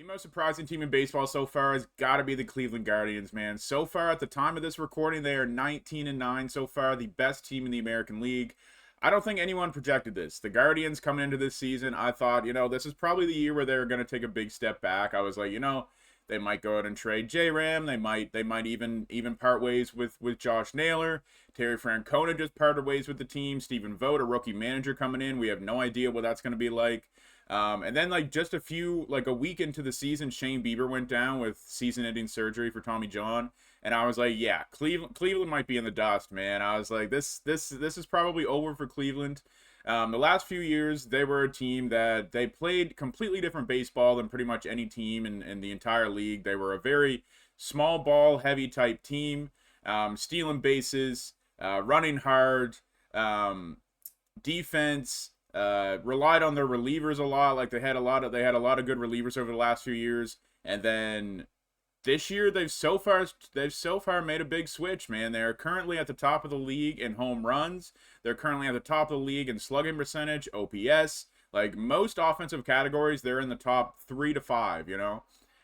The most surprising team in baseball so far has got to be the Cleveland Guardians, man. So far, at the time of this recording, they are 19-9 so far, the best team in the American League. I don't think anyone projected this. The Guardians coming into this season, I thought, this is probably the year where they're going to take a big step back. I was like, they might go out and trade J-Ram. They might even part ways with Josh Naylor. Terry Francona just parted ways with the team. Stephen Vogt, a rookie manager coming in. We have no idea what that's going to be like. And then just a week into the season, Shane Bieber went down with season-ending surgery for Tommy John, and I was like, yeah, Cleveland might be in the dust, man. I was like, this is probably over for Cleveland. The last few years, they were a team that they played completely different baseball than pretty much any team in the entire league. They were a very small ball heavy type team, stealing bases, running hard, defense. Relied on their relievers a lot. Like they had a lot of good relievers over the last few years, and then this year they've so far made a big switch, man. They're currently at the top of the league in home runs. They're currently at the top of the league in slugging percentage, OPS. Like most offensive categories, they're in the top 3 to 5,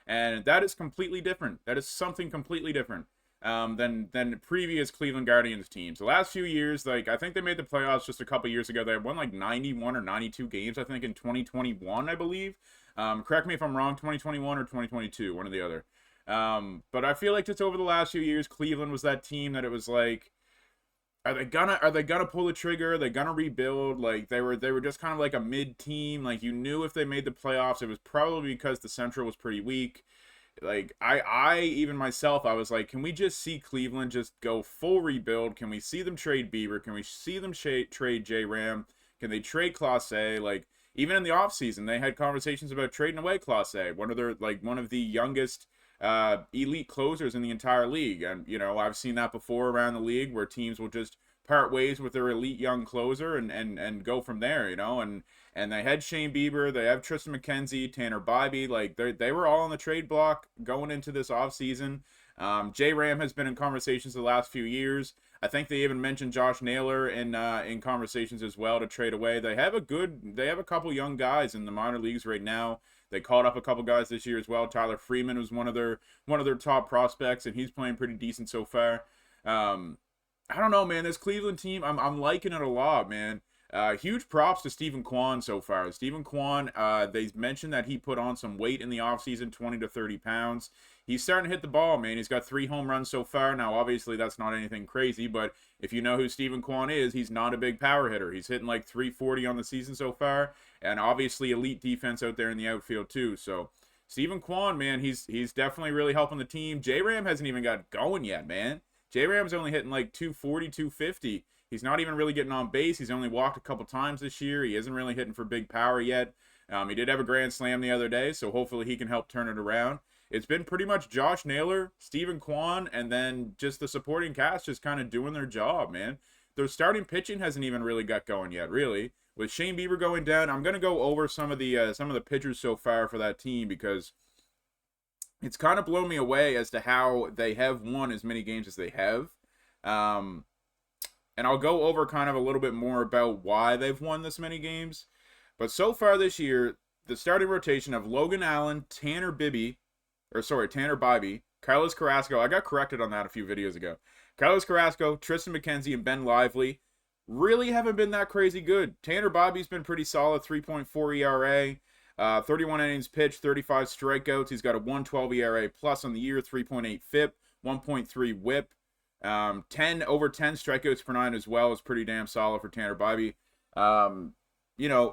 and that is completely different. That is something completely different than previous Cleveland Guardians teams. The last few years, I think they made the playoffs just a couple years ago. They won 91 or 92 games, I think, in 2021, I believe. Correct me if I'm wrong, 2021 or 2022, one or the other. But I feel like just over the last few years, Cleveland was that team that it was like, are they gonna pull the trigger? Are they gonna rebuild? Like they were just kind of like a mid team. Like you knew if they made the playoffs, it was probably because the Central was pretty weak. Like I even myself, I was like, can we just see Cleveland just go full rebuild? Can we see them trade Bieber? Can we see them trade J-Ram? Can they trade Clase? Like even in the offseason, they had conversations about trading away Clase, one of the youngest elite closers in the entire league. And I've seen that before around the league where teams will just part ways with their elite young closer and go from there, and they had Shane Bieber, they have Tristan McKenzie, Tanner Bybee, like they were all on the trade block going into this offseason. J-Ram has been in conversations the last few years. I think they even mentioned Josh Naylor in conversations as well to trade away. They have a couple young guys in the minor leagues right now. They called up a couple guys this year as well. Tyler Freeman was one of their top prospects, and he's playing pretty decent so far. I don't know, man. This Cleveland team, I'm liking it a lot, man. Huge props to Stephen Kwan so far. Stephen Kwan, they mentioned that he put on some weight in the offseason, 20 to 30 pounds. He's starting to hit the ball, man. He's got 3 home runs so far. Now, obviously, that's not anything crazy, but if you know who Stephen Kwan is, he's not a big power hitter. He's hitting like 340 on the season so far, and obviously elite defense out there in the outfield too. So Stephen Kwan, man, he's definitely really helping the team. J-Ram hasn't even got going yet, man. J-Ram's only hitting like 240, 250. He's not even really getting on base. He's only walked a couple times this year. He isn't really hitting for big power yet. He did have a grand slam the other day, so hopefully he can help turn it around. It's been pretty much Josh Naylor, Stephen Kwan, and then just the supporting cast just kind of doing their job, man. Their starting pitching hasn't even really got going yet, really. With Shane Bieber going down, I'm gonna go over some of the pitchers so far for that team because it's kind of blown me away as to how they have won as many games as they have. And I'll go over kind of a little bit more about why they've won this many games. But so far this year, the starting rotation of Logan Allen, Tanner Bibby, Tanner Bybee, Carlos Carrasco. I got corrected on that a few videos ago. Carlos Carrasco, Tristan McKenzie, and Ben Lively really haven't been that crazy good. Tanner Bybee's been pretty solid, 3.4 ERA, 31 innings pitched, 35 strikeouts. He's got a 1.12 ERA plus on the year, 3.8 FIP, 1.3 WHIP. 10 over 10 strikeouts per nine as well is pretty damn solid for Tanner Bybee.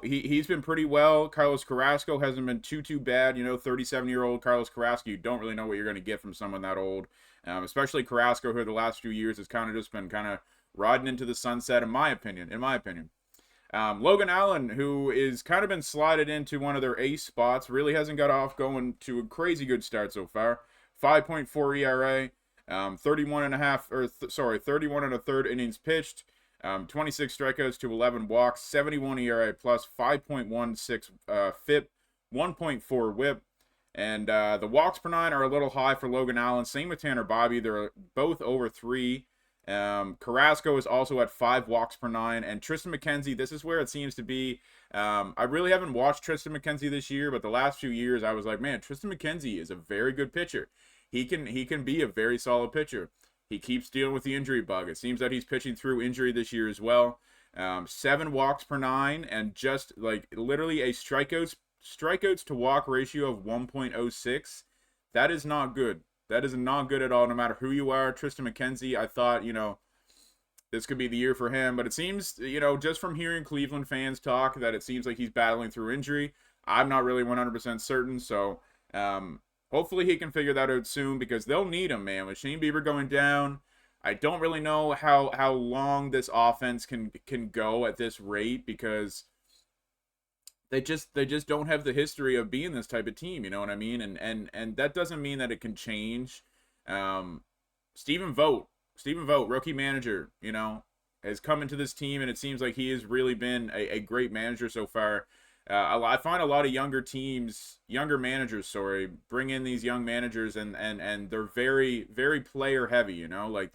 He's been pretty well. Carlos Carrasco hasn't been too bad. 37-year-old Carlos Carrasco, you don't really know what you're going to get from someone that old. Especially Carrasco, who the last few years has kind of just been kind of riding into the sunset, in my opinion. Logan Allen, who is kind of been slided into one of their ace spots, really hasn't got off going to a crazy good start so far. 5.4 ERA, 31 and a third innings pitched, 26 strikeouts to 11 walks, 71 ERA plus, 5.16 FIP, 1.4 WHIP. And the walks per nine are a little high for Logan Allen. Same with Tanner Bybee. They're both over 3. Carrasco is also at 5 walks per 9. And Tristan McKenzie, this is where it seems to be. I really haven't watched Tristan McKenzie this year, but the last few years I was like, man, Tristan McKenzie is a very good pitcher. He can be a very solid pitcher. He keeps dealing with the injury bug. It seems that he's pitching through injury this year as well. 7 walks per 9, and just like literally a strikeouts to walk ratio of 1.06. That is not good. That is not good at all, no matter who you are. Tristan McKenzie, I thought, this could be the year for him, but it seems, just from hearing Cleveland fans talk, that it seems like he's battling through injury. I'm not really 100% certain, so hopefully he can figure that out soon, because they'll need him, man. With Shane Bieber going down, I don't really know how long this offense can go at this rate, because they just don't have the history of being this type of team, you know what I mean? And that doesn't mean that it can change. Um, Stephen Vogt, rookie manager, has come into this team, and it seems like he has really been a great manager so far. I find a lot of younger managers, bring in these young managers, and they're very, very player heavy, like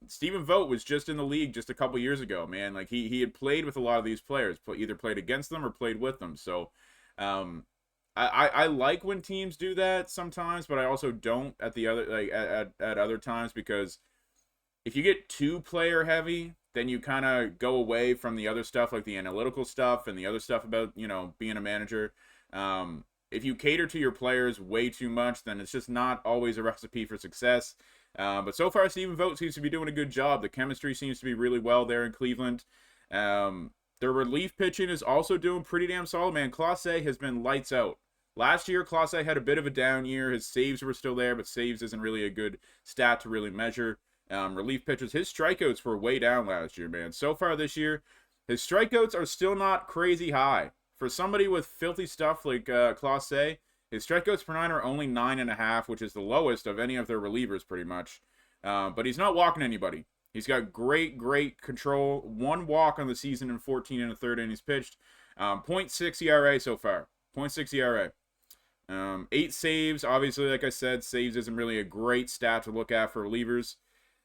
Stephen Vogt was just in the league just a couple years ago, man. Like he had played with a lot of these players, either played against them or played with them. So, I like when teams do that sometimes, but I also don't at the other at other times, because if you get too player heavy, then you kind of go away from the other stuff, like the analytical stuff and the other stuff about being a manager. If you cater to your players way too much, then it's just not always a recipe for success. But so far, Stephen Vogt seems to be doing a good job. The chemistry seems to be really well there in Cleveland. Their relief pitching is also doing pretty damn solid, man. Clase has been lights out. Last year, Clase had a bit of a down year. His saves were still there, but saves isn't really a good stat to really measure. Relief pitchers, his strikeouts were way down last year, man. So far this year, his strikeouts are still not crazy high. For somebody with filthy stuff like Clase, his strikeouts per 9 are only 9.5, which is the lowest of any of their relievers, pretty much. But he's not walking anybody. He's got great control. 1 walk on the season in 14 1/3 innings pitched. 0.6 ERA so far. 0.6 ERA. 8 saves. Obviously, like I said, saves isn't really a great stat to look at for relievers.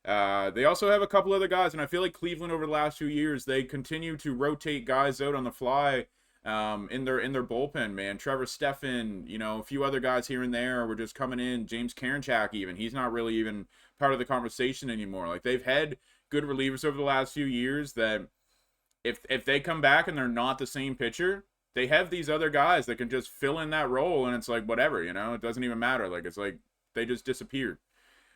They also have a couple other guys, and I feel like Cleveland over the last few years, they continue to rotate guys out on the fly. In their bullpen, man. Trevor Stephan, a few other guys here and there were just coming in. James Karinchak, even. He's not really even part of the conversation anymore. Like, they've had good relievers over the last few years that if they come back and they're not the same pitcher, they have these other guys that can just fill in that role, and it's like, whatever, it doesn't even matter. Like, it's like they just disappeared.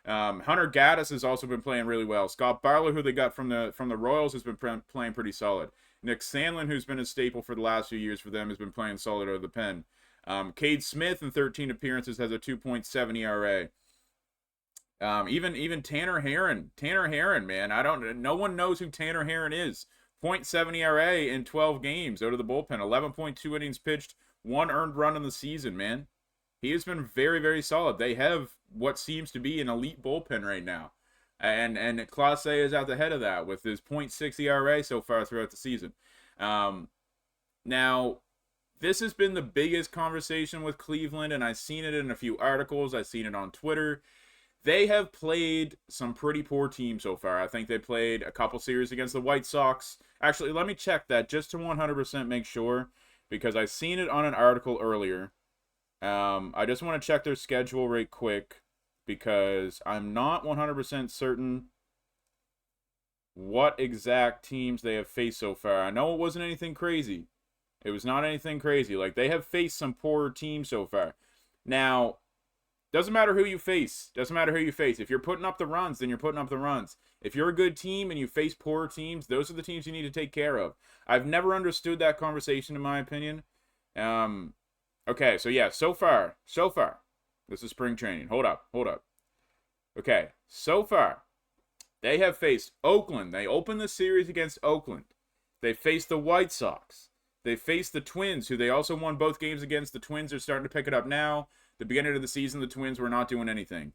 Hunter Gaddis has also been playing really well. Scott Barlow, who they got from the Royals, has been playing pretty solid. Nick Sandlin, who's been a staple for the last few years for them, has been playing solid out of the pen. Cade Smith, in 13 appearances, has a 2.7 ERA. Even Tanner Herron, man. No one knows who Tanner Herron is. 0.7 ERA in 12 games out of the bullpen. 11.2 innings pitched, 1 earned run in the season, man. He has been very, very solid. They have what seems to be an elite bullpen right now. And Clase is at the head of that with his 0.6 ERA so far throughout the season. Now, this has been the biggest conversation with Cleveland, and I've seen it in a few articles. I've seen it on Twitter. They have played some pretty poor teams so far. I think they played a couple series against the White Sox. Actually, let me check that just to 100% make sure, because I've seen it on an article earlier. I just want to check their schedule right quick, because I'm not 100% certain what exact teams they have faced so far. I know it wasn't anything crazy. It was not anything crazy. Like, they have faced some poorer teams so far. Now, doesn't matter who you face. Doesn't matter who you face. If you're putting up the runs, then you're putting up the runs. If you're a good team and you face poorer teams, those are the teams you need to take care of. I've never understood that conversation, in my opinion. Okay, so yeah, so far. This is spring training. Hold up. Okay, so far, they have faced Oakland. They opened the series against Oakland. They faced the White Sox. They faced the Twins, who they also won both games against. The Twins are starting to pick it up now. The beginning of the season, the Twins were not doing anything.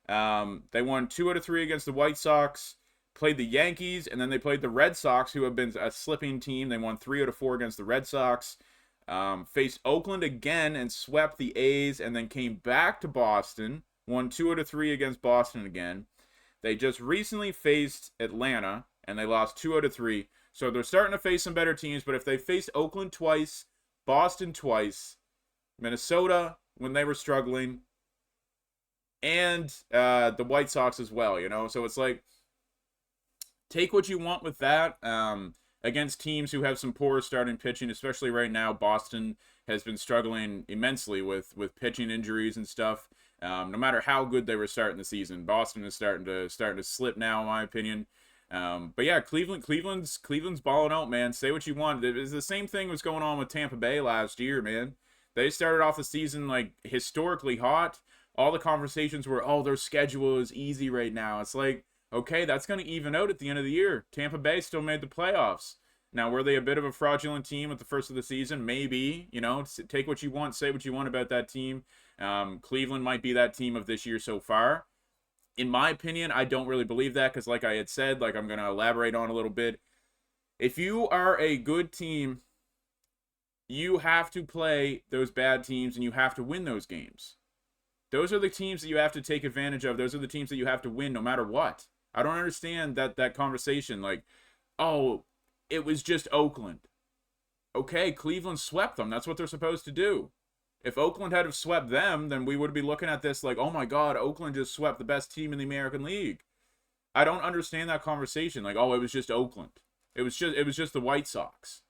They won 2 out of 3 against the White Sox, played the Yankees, and then they played the Red Sox, who have been a slipping team. They won 3 out of 4 against the Red Sox. Faced Oakland again and swept the A's, and then came back to Boston, won 2 out of 3 against Boston again. They just recently faced Atlanta, and they lost 2 out of 3. So they're starting to face some better teams, but if they faced Oakland twice, Boston twice, Minnesota when they were struggling, and the White Sox as well, you know? So it's like, take what you want with that. Against teams who have some poor starting pitching, especially right now, Boston has been struggling immensely with pitching injuries and stuff. No matter how good they were starting the season, Boston is starting to slip now, in my opinion. But yeah, Cleveland's balling out, man. Say what you want. It's the same thing was going on with Tampa Bay last year, man. They started off the season like historically hot. All the conversations were, oh, their schedule is easy right now. It's like, okay, that's going to even out at the end of the year. Tampa Bay still made the playoffs. Now, were they a bit of a fraudulent team at the first of the season? Maybe. You know, take what you want, say what you want about that team. Cleveland might be that team of this year so far. In my opinion, I don't really believe that because, like I had said, like I'm going to elaborate on a little bit. If you are a good team, you have to play those bad teams and you have to win those games. Those are the teams that you have to take advantage of. Those are the teams that you have to win no matter what. I don't understand that conversation. Like, oh, it was just Oakland. Okay, Cleveland swept them. That's what they're supposed to do. If Oakland had have swept them, then we would be looking at this like, oh my God, Oakland just swept the best team in the American League. I don't understand that conversation. Like, oh, it was just Oakland. It was just the White Sox.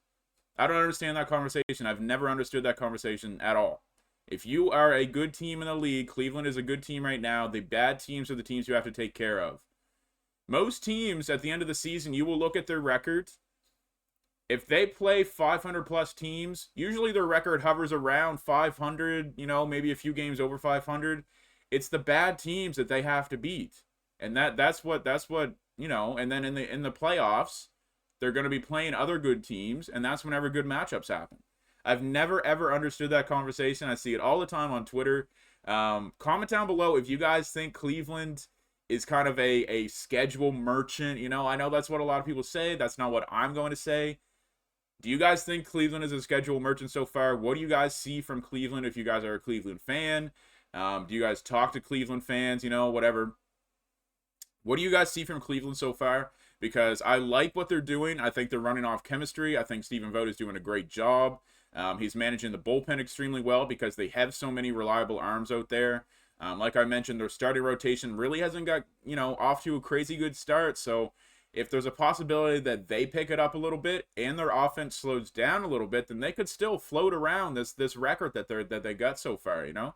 I don't understand that conversation. I've never understood that conversation at all. If you are a good team in the league, Cleveland is a good team right now. The bad teams are the teams you have to take care of. Most teams at the end of the season, you will look at their record. If they play 500 plus teams, usually their record hovers around 500, you know, maybe a few games over 500. It's the bad teams that they have to beat. And that's what, you know, and then in the playoffs, they're going to be playing other good teams, and that's whenever good matchups happen. I've never, ever understood that conversation. I see it all the time on Twitter. Comment down below if you guys think Cleveland is kind of a schedule merchant. You know, I know that's what a lot of people say. That's not what I'm going to say. Do you guys think Cleveland is a schedule merchant so far? What do you guys see from Cleveland if you guys are a Cleveland fan? Do you guys talk to Cleveland fans? You know, whatever. What do you guys see from Cleveland so far? Because I like what they're doing. I think they're running off chemistry. I think Stephen Vogt is doing a great job. He's managing the bullpen extremely well because they have so many reliable arms out there. Like I mentioned, their starting rotation really hasn't got, you know, off to a crazy good start. So if there's a possibility that they pick it up a little bit and their offense slows down a little bit, then they could still float around this record that they got so far, you know?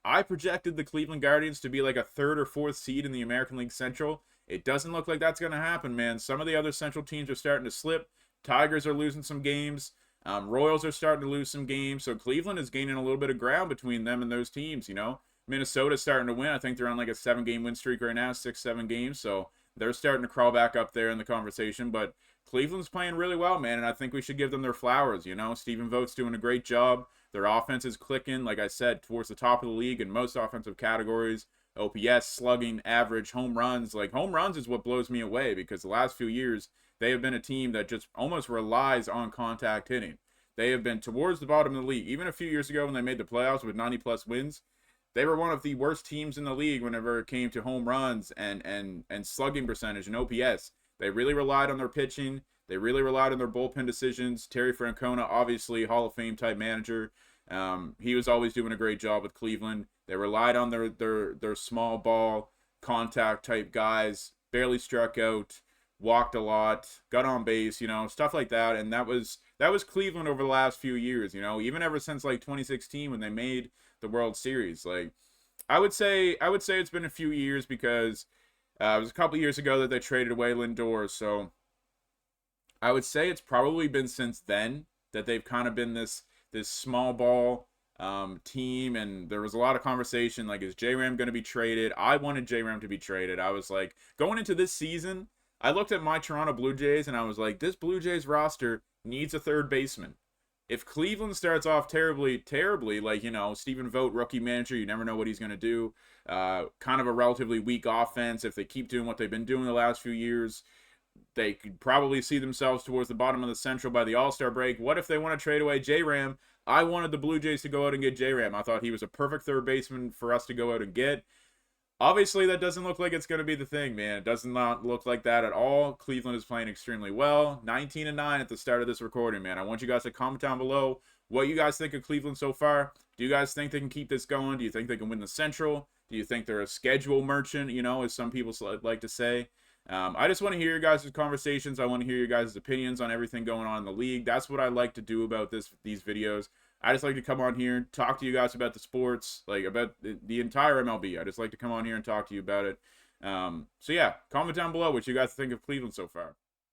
I projected the Cleveland Guardians to be like a 3rd or 4th seed in the American League Central. It doesn't look like that's going to happen, man. Some of the other Central teams are starting to slip. Tigers are losing some games. Royals are starting to lose some games. So Cleveland is gaining a little bit of ground between them and those teams, you know. Minnesota's starting to win. I think they're on like a 7-game win streak right now, 6-7 games. So they're starting to crawl back up there in the conversation. But Cleveland's playing really well, man, and I think we should give them their flowers, you know. Stephen Vogt's doing a great job. Their offense is clicking, like I said, towards the top of the league in most offensive categories. OPS, slugging, average, home runs. Like, home runs is what blows me away because the last few years, they have been a team that just almost relies on contact hitting. They have been towards the bottom of the league. Even a few years ago when they made the playoffs with 90-plus wins, they were one of the worst teams in the league whenever it came to home runs and slugging percentage and OPS. They really relied on their pitching. They really relied on their bullpen decisions. Terry Francona, obviously, Hall of Fame type manager. He was always doing a great job with Cleveland. They relied on their small ball contact type guys. Barely struck out, walked a lot, got on base, you know, stuff like that. And that was Cleveland over the last few years, you know, even ever since like 2016 when they made the World Series. Like, I would say it's been a few years because it was a couple years ago that they traded away Lindor. So I would say it's probably been since then that they've kind of been this small ball team, and there was a lot of conversation like, is J-Ram going to be traded? I wanted J-Ram to be traded. I was like, going into this season, I looked at my Toronto Blue Jays and I was like, this Blue Jays roster needs a third baseman. If Cleveland starts off terribly, like, you know, Stephen Vogt, rookie manager, you never know what he's going to do. Kind of a relatively weak offense. If they keep doing what they've been doing the last few years, they could probably see themselves towards the bottom of the Central by the All-Star break. What if they want to trade away J-Ram? I wanted the Blue Jays to go out and get J-Ram. I thought he was a perfect third baseman for us to go out and get. Obviously, that doesn't look like it's going to be the thing, man. It does not look like that at all. Cleveland is playing extremely well. 19-9 at the start of this recording, man. I want you guys to comment down below what you guys think of Cleveland so far. Do you guys think they can keep this going? Do you think they can win the Central? Do you think they're a schedule merchant, you know, as some people like to say? I just want to hear your guys' conversations. I want to hear your guys' opinions on everything going on in the league. That's what I like to do about these videos. I just like to come on here, talk to you guys about the sports, like about the entire MLB. I just like to come on here and talk to you about it. So yeah, comment down below what you guys think of Cleveland so far.